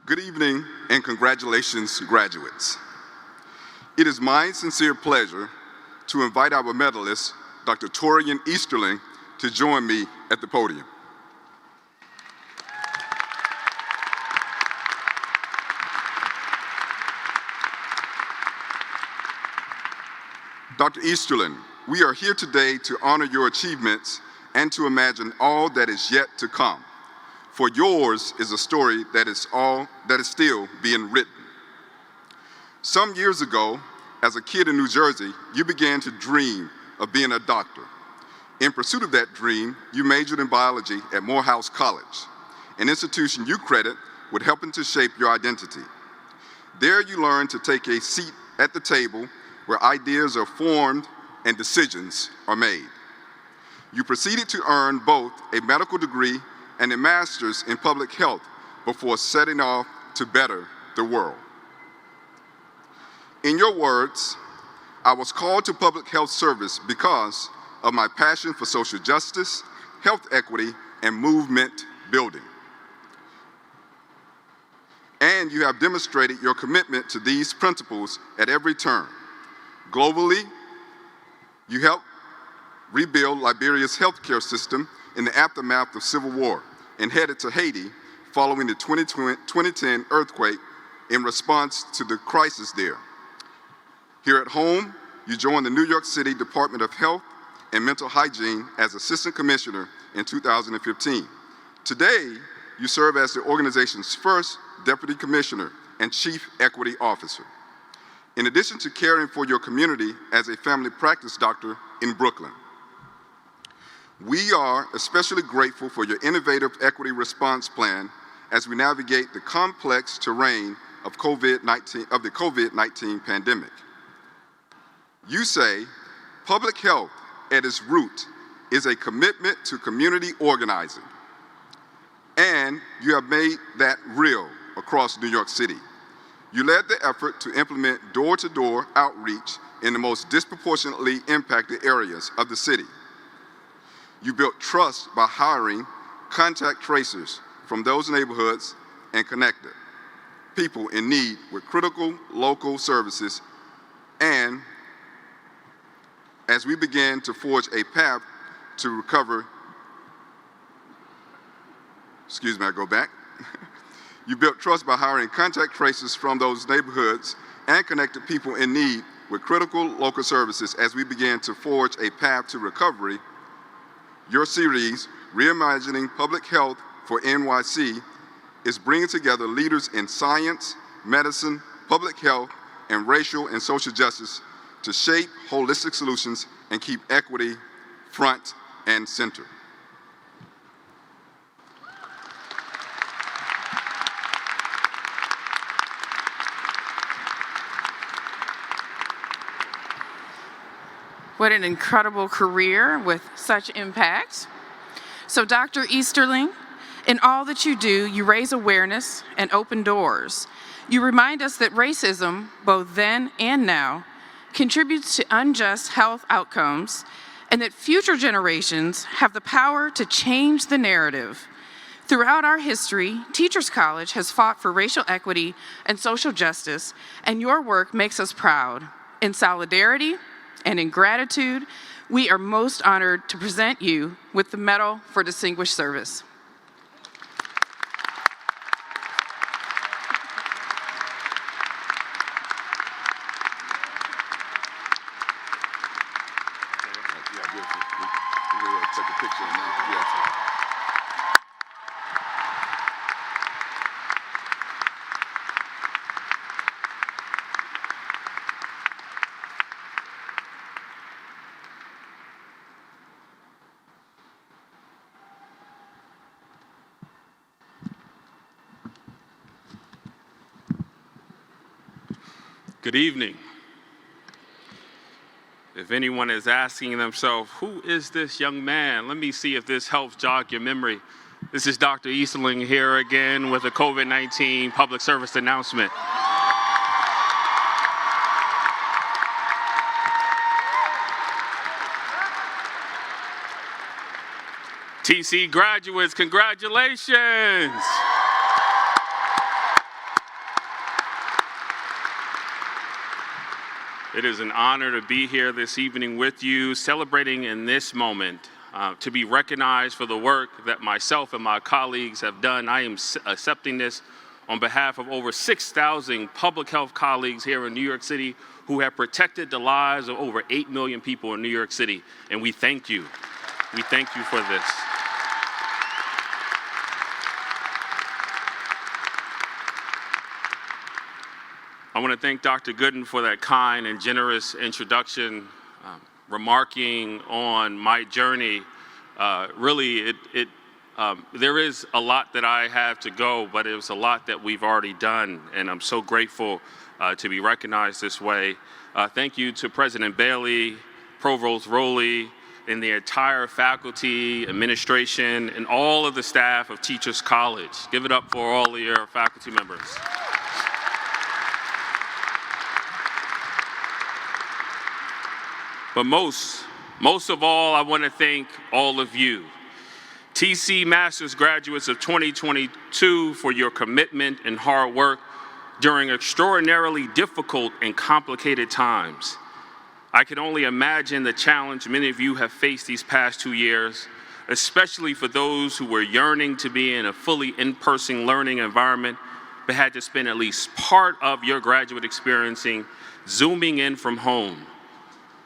Good evening and congratulations, graduates. It is my sincere pleasure to invite our medalist, Dr. Torian Easterling, to join me at the podium. Dr. Easterling, we are here today to honor your achievements and to imagine all that is yet to come. For yours is a story that is still being written. Some years ago, as a kid in New Jersey, you began to dream of being a doctor. In pursuit of that dream, you majored in biology at Morehouse College, an institution you credit with helping to shape your identity. There you learned to take a seat at the table where ideas are formed and decisions are made. You proceeded to earn both a medical degree and a master's in public health before setting off to better the world. In your words, I was called to public health service because of my passion for social justice, health equity, and movement building. And you have demonstrated your commitment to these principles at every turn. Globally, you helped rebuild Liberia's healthcare system in the aftermath of civil war and headed to Haiti following the 2010 earthquake in response to the crisis there. Here at home, you joined the New York City Department of Health and Mental Hygiene as Assistant Commissioner in 2015. Today, you serve as the organization's first Deputy Commissioner and Chief Equity Officer. In addition to caring for your community as a family practice doctor in Brooklyn. We are especially grateful for your innovative equity response plan as we navigate the complex terrain of the COVID-19 pandemic. You say, public health at its root is a commitment to community organizing, and you have made that real across New York City. You led the effort to implement door-to-door outreach in the most disproportionately impacted areas of the city. You built trust by hiring contact tracers from those neighborhoods and connected people in need with critical local services. And as we began to forge a path to recover, You built trust by hiring contact tracers from those neighborhoods and connected people in need with critical local services as we began to forge a path to recovery. Your series, Reimagining Public Health for NYC, is bringing together leaders in science, medicine, public health, and racial and social justice to shape holistic solutions and keep equity front and center. What an incredible career with such impact. So Dr. Easterling, in all that you do, you raise awareness and open doors. You remind us that racism, both then and now, contributes to unjust health outcomes and that future generations have the power to change the narrative. Throughout our history, Teachers College has fought for racial equity and social justice, and your work makes us proud. In solidarity, and in gratitude, we are most honored to present you with the Medal for Distinguished Service. Good evening. If anyone is asking themselves, who is this young man? Let me see if this helps jog your memory. This is Dr. Easterling here again with a COVID-19 public service announcement. TC graduates, congratulations. It is an honor to be here this evening with you, celebrating in this moment, to be recognized for the work that myself and my colleagues have done. I am accepting this on behalf of over 6,000 public health colleagues here in New York City who have protected the lives of over 8 million people in New York City, and we thank you. We thank you for this. I want to thank Dr. Gooden for that kind and generous introduction, remarking on my journey. Really, there is a lot that I have to go, but it was a lot that we've already done, and I'm so grateful to be recognized this way. Thank you to President Bailey, Provost Rowley, and the entire faculty, administration, and all of the staff of Teachers College. Give it up for all of your faculty members. But most of all, I want to thank all of you, TC Master's graduates of 2022, for your commitment and hard work during extraordinarily difficult and complicated times. I can only imagine the challenge many of you have faced these past 2 years, especially for those who were yearning to be in a fully in-person learning environment, but had to spend at least part of your graduate experiencing Zooming in from home.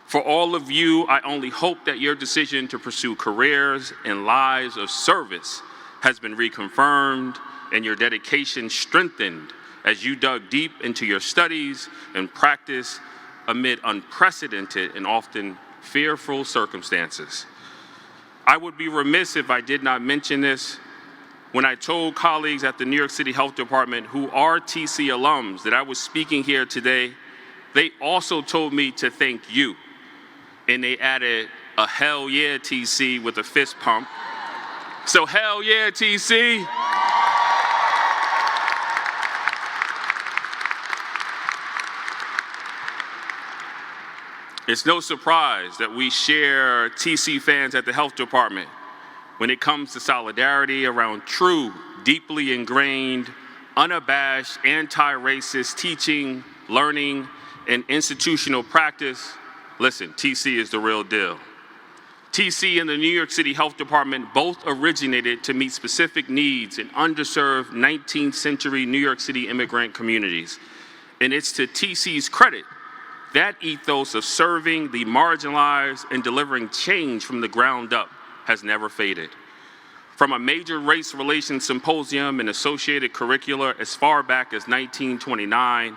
For all of you, I only hope that your decision to pursue careers and lives of service has been reconfirmed and your dedication strengthened as you dug deep into your studies and practice amid unprecedented and often fearful circumstances. I would be remiss if I did not mention this when I told colleagues at the New York City Health Department who are TC alums that I was speaking here today. They also told me to thank you. And they added a hell yeah, TC, with a fist pump. So hell yeah, TC. It's no surprise that we share TC fans at the health department when it comes to solidarity around true, deeply ingrained, unabashed, anti-racist teaching, learning, and institutional practice. Listen, TC is the real deal. TC and the New York City Health Department both originated to meet specific needs in underserved 19th century New York City immigrant communities. And it's to TC's credit that ethos of serving the marginalized and delivering change from the ground up has never faded. From a major race relations symposium and associated curricula as far back as 1929,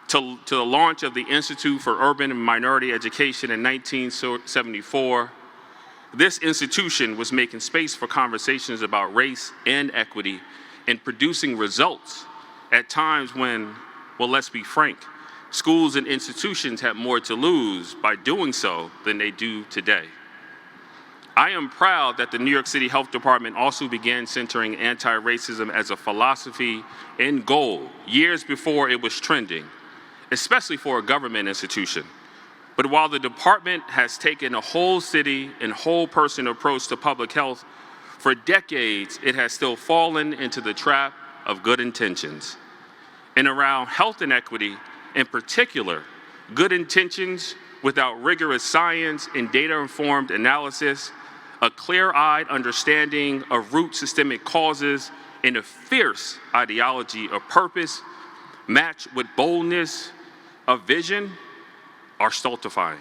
to the launch of the Institute for Urban and Minority Education in 1974, this institution was making space for conversations about race and equity and producing results at times when, well, let's be frank, schools and institutions had more to lose by doing so than they do today. I am proud that the New York City Health Department also began centering anti-racism as a philosophy and goal years before it was trending, especially for a government institution. But while the department has taken a whole city and whole person approach to public health, for decades it has still fallen into the trap of good intentions. And around health inequity in particular, good intentions without rigorous science and data-informed analysis, a clear-eyed understanding of root systemic causes, and a fierce ideology of purpose matched with boldness of vision are stultifying.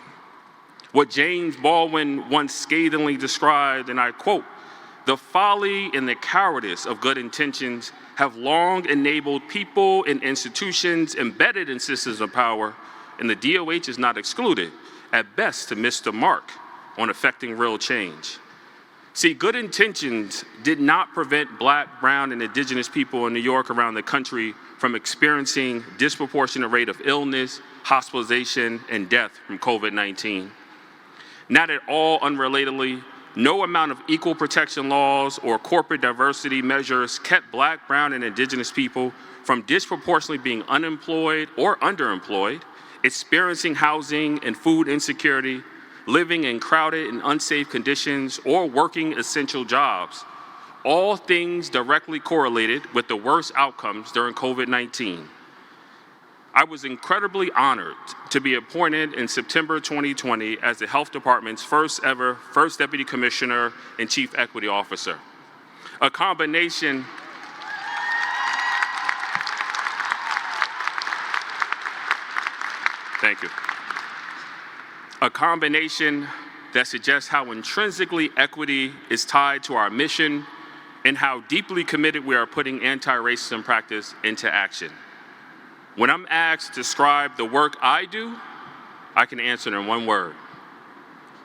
What James Baldwin once scathingly described, and I quote, "The folly and the cowardice of good intentions have long enabled people and institutions embedded in systems of power, and the DOH is not excluded, at best to miss the mark on affecting real change." See, good intentions did not prevent Black, brown, and indigenous people in New York around the country from experiencing disproportionate rate of illness, hospitalization, and death from COVID-19. Not at all unrelatedly, no amount of equal protection laws or corporate diversity measures kept Black, brown, and indigenous people from disproportionately being unemployed or underemployed, experiencing housing and food insecurity, living in crowded and unsafe conditions, or working essential jobs, all things directly correlated with the worst outcomes during COVID-19. I was incredibly honored to be appointed in September 2020 as the Health Department's first Deputy Commissioner and Chief Equity Officer. A combination Thank you. A combination that suggests how intrinsically equity is tied to our mission and how deeply committed we are putting anti-racism practice into action. When I'm asked to describe the work I do, I can answer it in one word: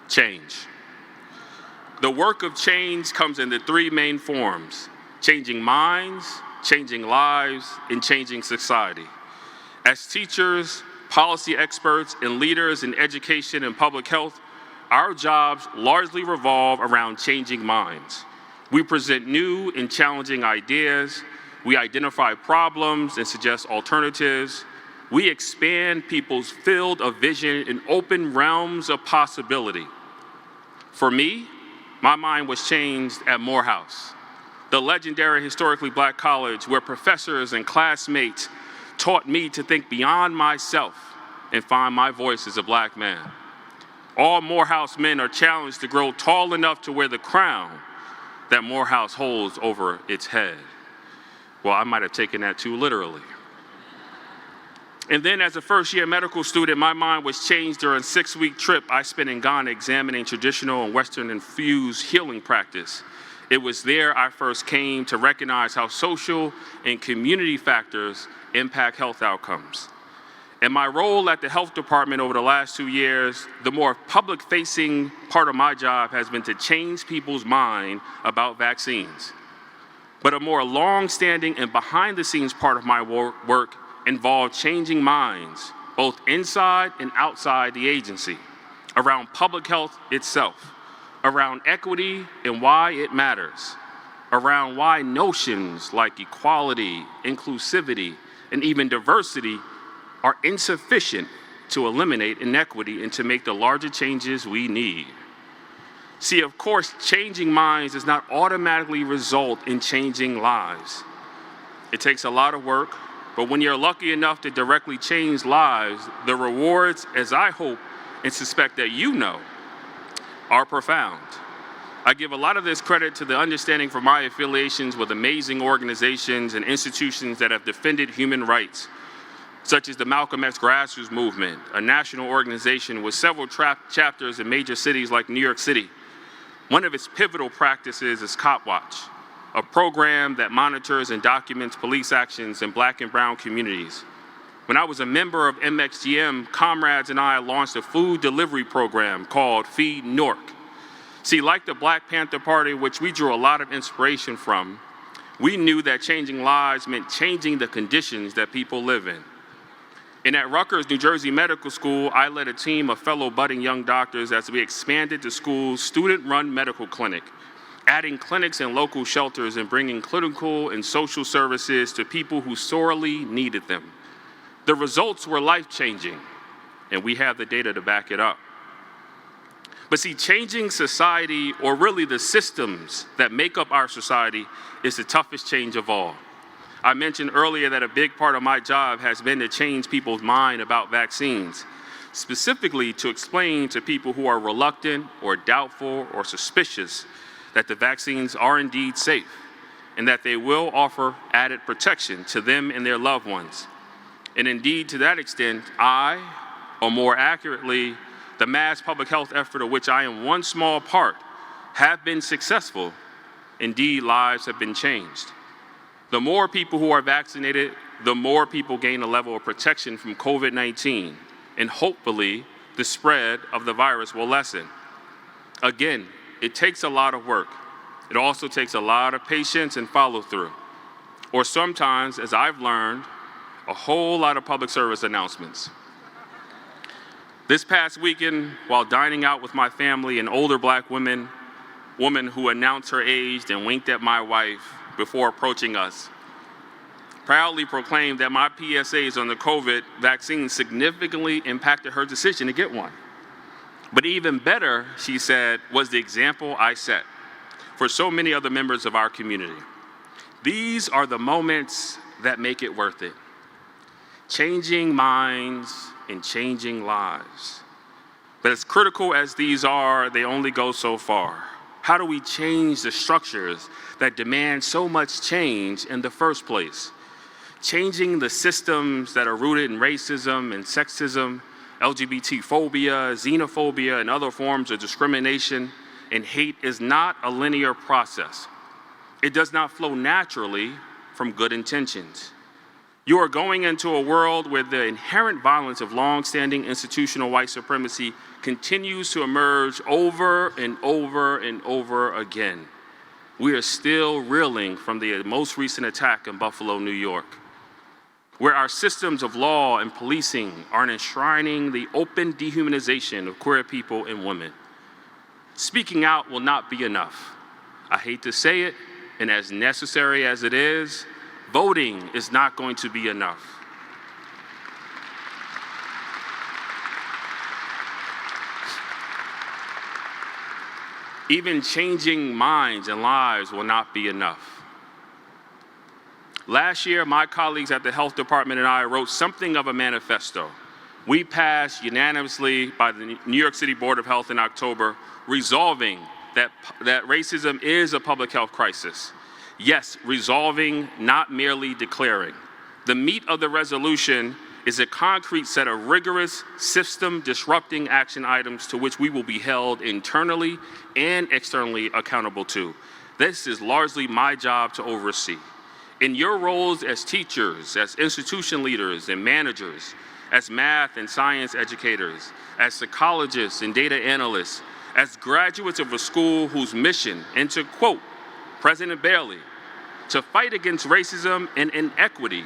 change. The work of change comes in the three main forms: changing minds, changing lives, and changing society. As teachers, policy experts, and leaders in education and public health, our jobs largely revolve around changing minds. We present new and challenging ideas. We identify problems and suggest alternatives. We expand people's field of vision and open realms of possibility. For me, my mind was changed at Morehouse, the legendary historically Black college where professors and classmates taught me to think beyond myself and find my voice as a Black man. All Morehouse men are challenged to grow tall enough to wear the crown that Morehouse holds over its head. Well, I might have taken that too literally. And then as a first-year medical student, my mind was changed during a 6-week trip I spent in Ghana examining traditional and Western-infused healing practice. It was there I first came to recognize how social and community factors impact health outcomes. In my role at the health department over the last 2 years, the more public-facing part of my job has been to change people's mind about vaccines. But a more long-standing and behind-the-scenes part of my work involved changing minds, both inside and outside the agency, around public health itself, around equity and why it matters, around why notions like equality, inclusivity, and even diversity are insufficient to eliminate inequity and to make the larger changes we need. See, of course, changing minds does not automatically result in changing lives. It takes a lot of work, but when you're lucky enough to directly change lives, the rewards, as I hope and suspect that you know, are profound. I give a lot of this credit to the understanding from my affiliations with amazing organizations and institutions that have defended human rights, such as the Malcolm X Grassroots Movement, a national organization with several chapters in major cities like New York City. One of its pivotal practices is Cop Watch, a program that monitors and documents police actions in Black and brown communities. When I was a member of MXGM, comrades and I launched a food delivery program called Feed Newark. See, like the Black Panther Party, which we drew a lot of inspiration from, we knew that changing lives meant changing the conditions that people live in. And at Rutgers, New Jersey Medical School, I led a team of fellow budding young doctors as we expanded the school's student-run medical clinic, adding clinics and local shelters and bringing clinical and social services to people who sorely needed them. The results were life-changing, and we have the data to back it up. But see, changing society, or really the systems that make up our society, is the toughest change of all. I mentioned earlier that a big part of my job has been to change people's mind about vaccines, specifically to explain to people who are reluctant or doubtful or suspicious that the vaccines are indeed safe and that they will offer added protection to them and their loved ones. And indeed, to that extent, I, or more accurately, the mass public health effort of which I am one small part, have been successful. Indeed, lives have been changed. The more people who are vaccinated, the more people gain a level of protection from COVID-19, and hopefully the spread of the virus will lessen. Again, it takes a lot of work. It also takes a lot of patience and follow-through, or sometimes, as I've learned, a whole lot of public service announcements. This past weekend, while dining out with my family, an older Black woman who announced her age and winked at my wife before approaching us, proudly proclaimed that my PSAs on the COVID vaccine significantly impacted her decision to get one. But even better, she said, was the example I set for so many other members of our community. These are the moments that make it worth it. changing minds and changing lives. But as critical as these are, they only go so far. How do we change the structures that demand so much change in the first place? Changing the systems that are rooted in racism and sexism, LGBT phobia, xenophobia, and other forms of discrimination and hate is not a linear process. It does not flow naturally from good intentions. You are going into a world where the inherent violence of long-standing institutional white supremacy continues to emerge over and over and over again. We are still reeling from the most recent attack in Buffalo, New York, where our systems of law and policing are enshrining the open dehumanization of queer people and women. Speaking out will not be enough. I hate to say it, and as necessary as it is, voting is not going to be enough. Even changing minds and lives will not be enough. Last year, my colleagues at the Health Department and I wrote something of a manifesto. We passed unanimously by the New York City Board of Health in October, resolving that racism is a public health crisis. Yes, resolving, not merely declaring. The meat of the resolution is a concrete set of rigorous, system-disrupting action items to which we will be held internally and externally accountable to. This is largely my job to oversee. In your roles as teachers, as institution leaders and managers, as math and science educators, as psychologists and data analysts, as graduates of a school whose mission, and to quote President Bailey, to fight against racism and inequity,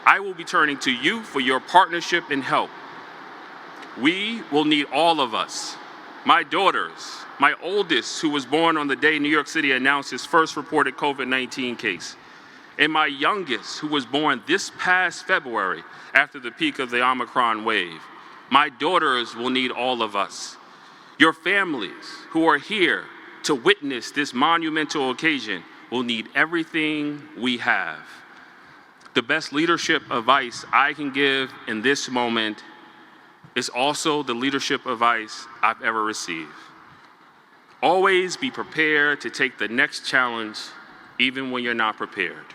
I will be turning to you for your partnership and help. We will need all of us. My daughters, my oldest, who was born on the day New York City announced its first reported COVID-19 case, and my youngest, who was born this past February after the peak of the Omicron wave. My daughters will need all of us. Your families who are here to witness this monumental occasion will need everything we have. The best leadership advice I can give in this moment is also the leadership advice I've ever received. Always be prepared to take the next challenge, even when you're not prepared.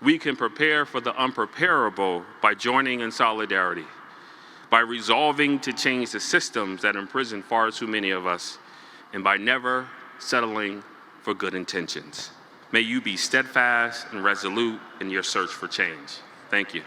We can prepare for the unpreparable by joining in solidarity, by resolving to change the systems that imprison far too many of us, and by never settling for good intentions. May you be steadfast and resolute in your search for change. Thank you.